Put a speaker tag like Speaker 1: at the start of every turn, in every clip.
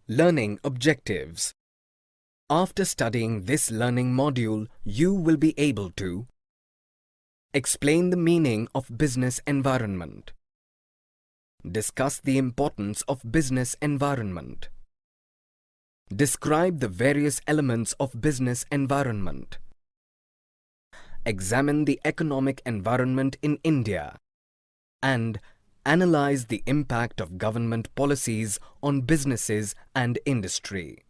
Speaker 1: Learning objectives. After studying this learning module, you will be able to explain the meaning of business environment, discuss the importance of business environment, describe the various elements of business environment, examine the economic environment in India, and analyze the impact of government policies on businesses and industry.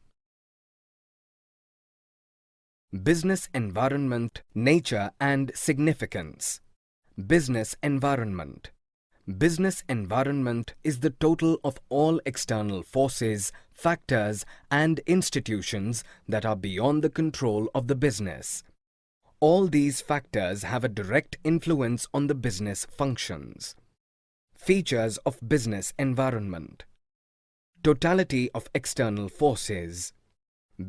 Speaker 1: Business environment, nature and significance. Business environment. Business environment is the total of all external forces, factors and institutions that are beyond the control of the business. All these factors have a direct influence on the business functions. Features of business environment. Totality of external forces.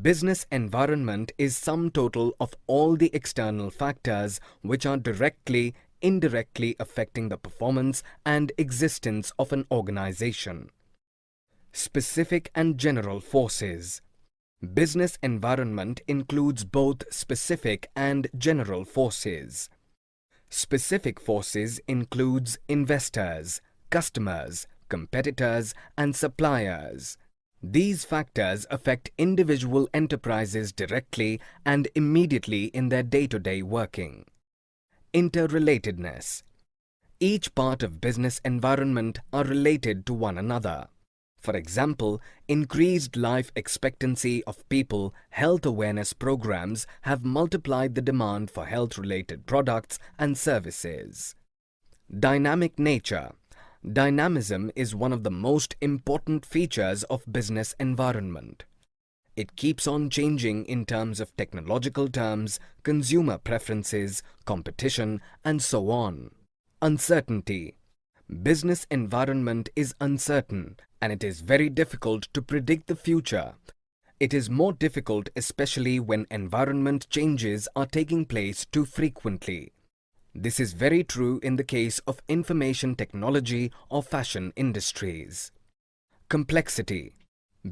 Speaker 1: Business environment is sum total of all the external factors which are directly, indirectly affecting the performance and existence of an organization. Specific and general forces. Business environment includes both specific and general forces. Specific forces includes investors, customers, competitors and suppliers. These factors affect individual enterprises directly and immediately in their day-to-day working. Interrelatedness. Each part of business environment are related to one another. For example, increased life expectancy of people, health awareness programs have multiplied the demand for health-related products and services. Dynamic nature. Dynamism is one of the most important features of business environment. It keeps on changing in terms of technological terms, consumer preferences, competition, and so on. Uncertainty. Business environment is uncertain and it is very difficult to predict the future. It is more difficult especially when environment changes are taking place too frequently. This is very true in the case of information technology or fashion industries. Complexity.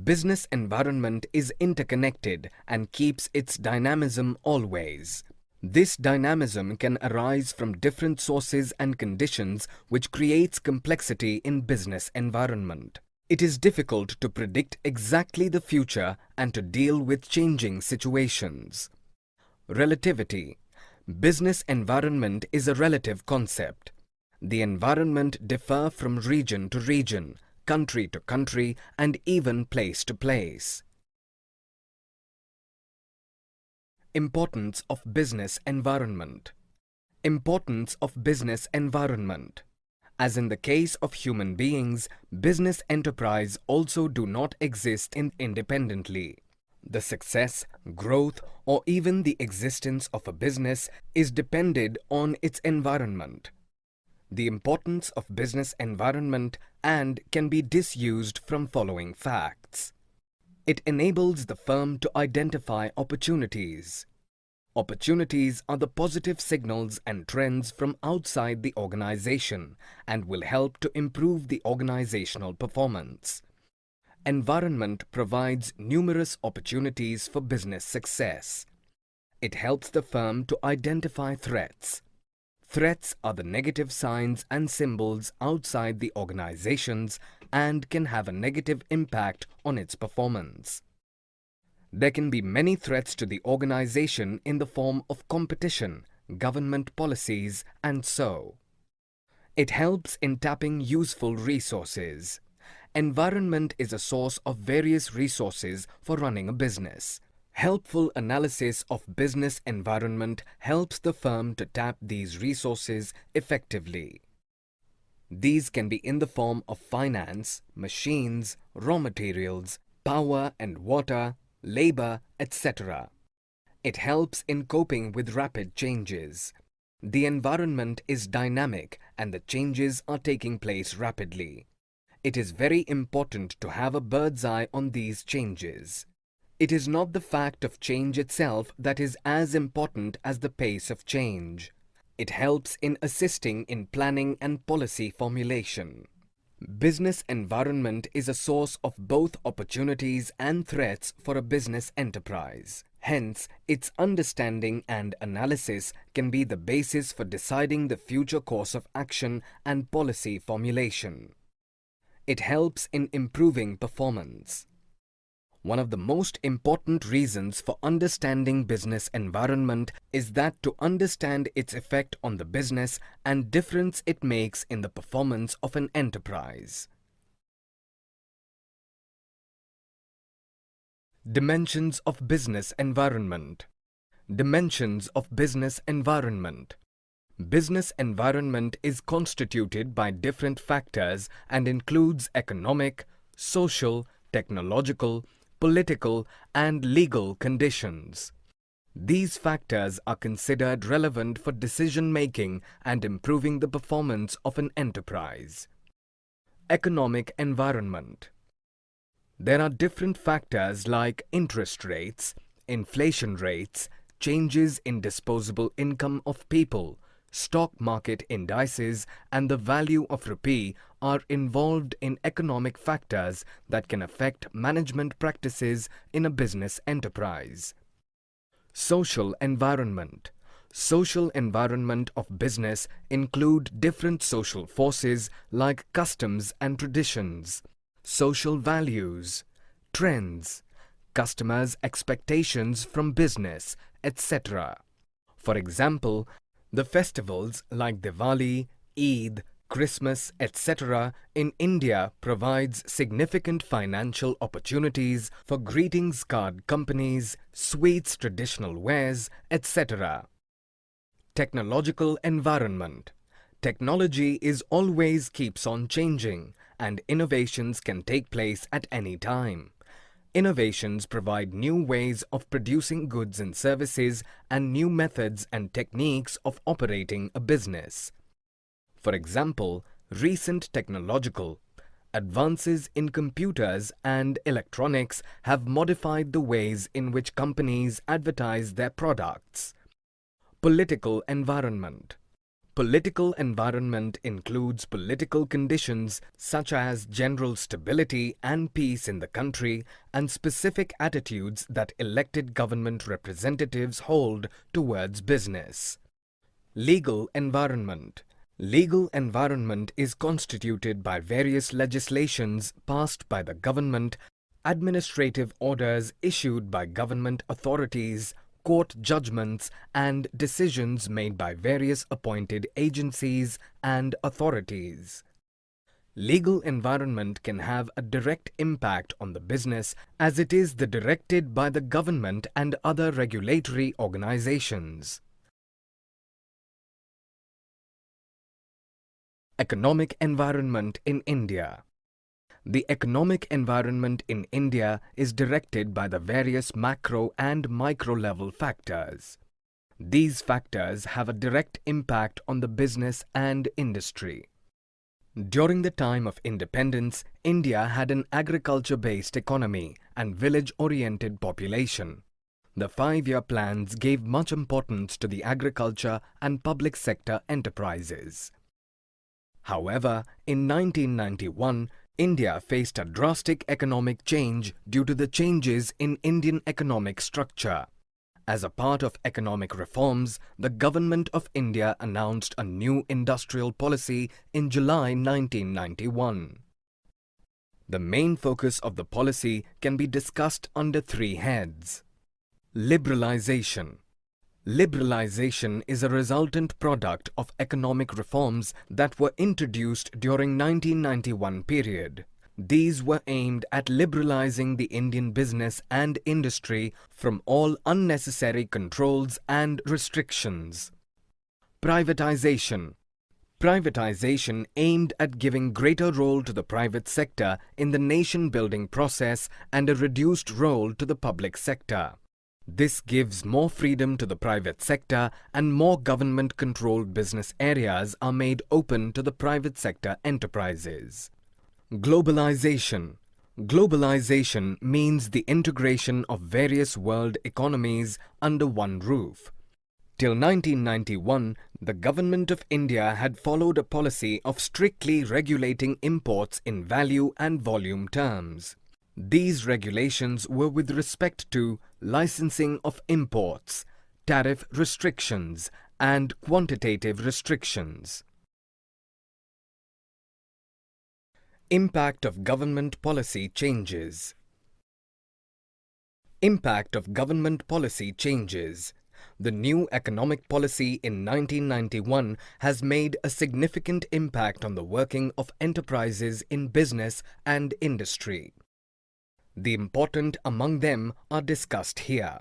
Speaker 1: Business environment is interconnected and keeps its dynamism always. This dynamism can arise from different sources and conditions which creates complexity in business environment. It is difficult to predict exactly the future and to deal with changing situations. Relativity. Business environment is a relative concept. The environment differ from region to region, country to country, and even place to place. Importance of business environment. Importance of business environment. As in the case of human beings, business enterprise also do not exist independently. The success, growth, or even the existence of a business is dependent on its environment. The importance of business environment and can be disused from following facts. It enables the firm to identify opportunities. Opportunities are the positive signals and trends from outside the organization and will help to improve the organizational performance. Environment provides numerous opportunities for business success. It helps the firm to identify threats. Threats are the negative signs and symbols outside the organizations and can have a negative impact on its performance. There can be many threats to the organization in the form of competition, government policies, and so. It helps in tapping useful resources. Environment is a source of various resources for running a business. Helpful analysis of business environment helps the firm to tap these resources effectively. These can be in the form of finance, machines, raw materials, power and water, labor, etc. It helps in coping with rapid changes. The environment is dynamic and the changes are taking place rapidly. It is very important to have a bird's eye on these changes. It is not the fact of change itself that is as important as the pace of change. It helps in assisting in planning and policy formulation. Business environment is a source of both opportunities and threats for a business enterprise. Hence, its understanding and analysis can be the basis for deciding the future course of action and policy formulation. It helps in improving performance. One of the most important reasons for understanding business environment is that to understand its effect on the business and difference it makes in the performance of an enterprise. Dimensions of business environment. Dimensions of business environment. Business environment is constituted by different factors and includes economic, social, technological, political and legal conditions. These factors are considered relevant for decision-making and improving the performance of an enterprise. Economic environment. There are different factors like interest rates, inflation rates, changes in disposable income of people, stock market indices and the value of rupee are involved in economic factors that can affect management practices in a business enterprise. Social environment. Social environment of business include different social forces like customs and traditions, social values, trends, customers' expectations from business, etc. For example, the festivals like Diwali, Eid, Christmas, etc. in India provides significant financial opportunities for greetings card companies, sweets, traditional wares, etc. Technological environment. Technology is always keeps on changing and innovations can take place at any time. Innovations provide new ways of producing goods and services and new methods and techniques of operating a business. For example, recent technological advances in computers and electronics have modified the ways in which companies advertise their products. Political environment. Political environment includes political conditions such as general stability and peace in the country and specific attitudes that elected government representatives hold towards business. Legal environment. Legal environment is constituted by various legislations passed by the government, administrative orders issued by government authorities, court judgments and decisions made by various appointed agencies and authorities. Legal environment can have a direct impact on the business as it is directed by the government and other regulatory organizations. Economic environment in India. The economic environment in India is directed by the various macro and micro level factors. These factors have a direct impact on the business and industry. During the time of independence, India had an agriculture-based economy and village-oriented population. The 5-year plans gave much importance to the agriculture and public sector enterprises. However, in 1991, India faced a drastic economic change due to the changes in Indian economic structure. As a part of economic reforms, the Government of India announced a new industrial policy in July 1991. The main focus of the policy can be discussed under 3 heads. Liberalization. Liberalization is a resultant product of economic reforms that were introduced during 1991 period. These were aimed at liberalizing the Indian business and industry from all unnecessary controls and restrictions. Privatization. Privatization aimed at giving greater role to the private sector in the nation-building process and a reduced role to the public sector. This gives more freedom to the private sector and more government-controlled business areas are made open to the private sector enterprises. Globalization. Globalization means the integration of various world economies under one roof. Till 1991, The Government of India had followed a policy of strictly regulating imports in value and volume terms. These regulations were with respect to licensing of imports, tariff restrictions, and quantitative restrictions. Impact of government policy changes. Impact of government policy changes. The new economic policy in 1991 has made a significant impact on the working of enterprises in business and industry. The important among them are discussed here.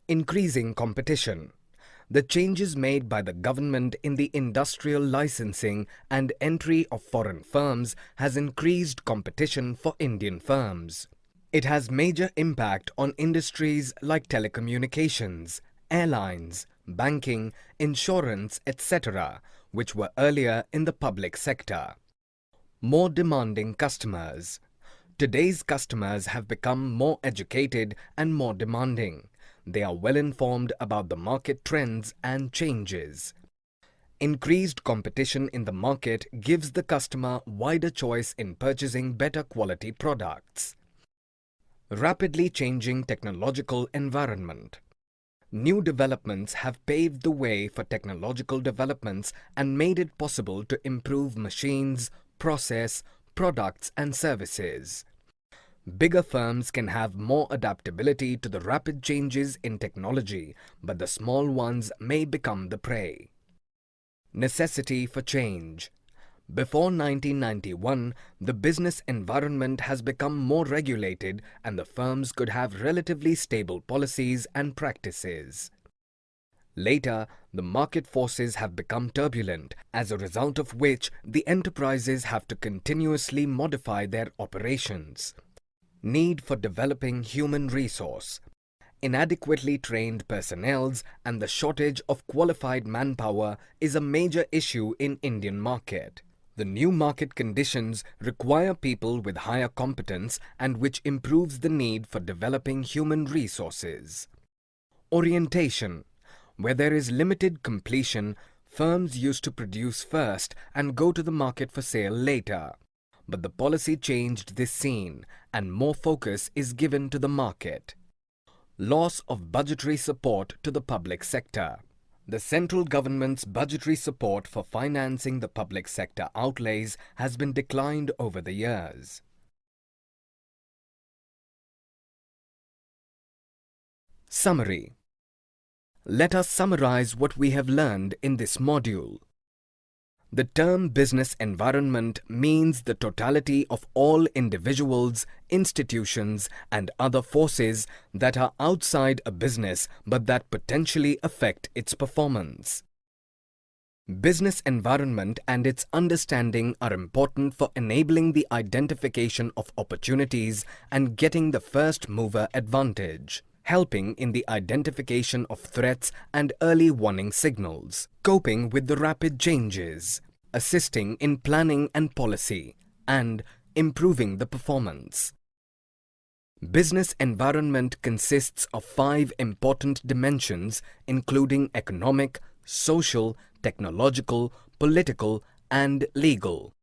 Speaker 1: Increasing competition. The changes made by the government in the industrial licensing and entry of foreign firms has increased competition for Indian firms. It has major impact on industries like telecommunications, airlines, banking, insurance, etc., which were earlier in the public sector. More demanding customers. Today's customers have become more educated and more demanding. They are well informed about the market trends and changes. Increased competition in the market gives the customer wider choice in purchasing better quality products. Rapidly changing technological environment. New developments have paved the way for technological developments and made it possible to improve machines, process, products and services. Bigger firms can have more adaptability to the rapid changes in technology, but the small ones may become the prey. Necessity for change. Before 1991, the business environment has become more regulated and the firms could have relatively stable policies and practices. Later, the market forces have become turbulent, as a result of which the enterprises have to continuously modify their operations. Need for developing human resource. Inadequately trained personnel and the shortage of qualified manpower is a major issue in Indian market. The new market conditions require people with higher competence and which improves the need for developing human resources. Orientation. Where there is limited completion, firms used to produce first and go to the market for sale later. But the policy changed this scene and more focus is given to the market. Loss of budgetary support to the public sector. The central government's budgetary support for financing the public sector outlays has been declined over the years. Summary. Let us summarize what we have learned in this module. The term business environment means the totality of all individuals, institutions, and other forces that are outside a business but that potentially affect its performance. Business environment and its understanding are important for enabling the identification of opportunities and getting the first mover advantage, helping in the identification of threats and early warning signals, coping with the rapid changes, assisting in planning and policy, and improving the performance. Business environment consists of 5 important dimensions, including economic, social, technological, political, and legal.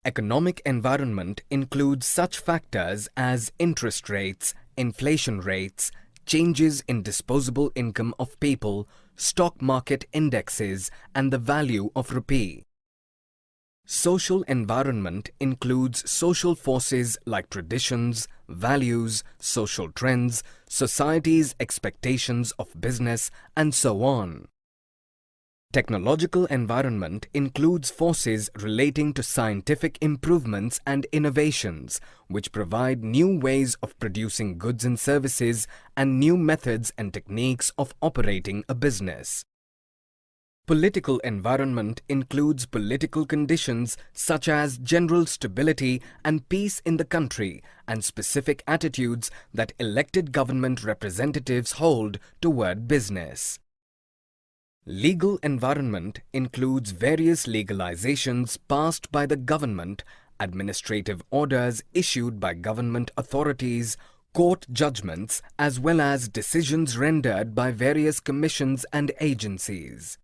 Speaker 1: Economic environment includes such factors as interest rates, inflation rates, changes in disposable income of people, stock market indexes, and the value of rupee. Social environment includes social forces like traditions, values, social trends, society's expectations of business, and so on. Technological environment includes forces relating to scientific improvements and innovations, which provide new ways of producing goods and services and new methods and techniques of operating a business. Political environment includes political conditions such as general stability and peace in the country and specific attitudes that elected government representatives hold toward business. Legal environment includes various legalizations passed by the government, administrative orders issued by government authorities, court judgments, as well as decisions rendered by various commissions and agencies.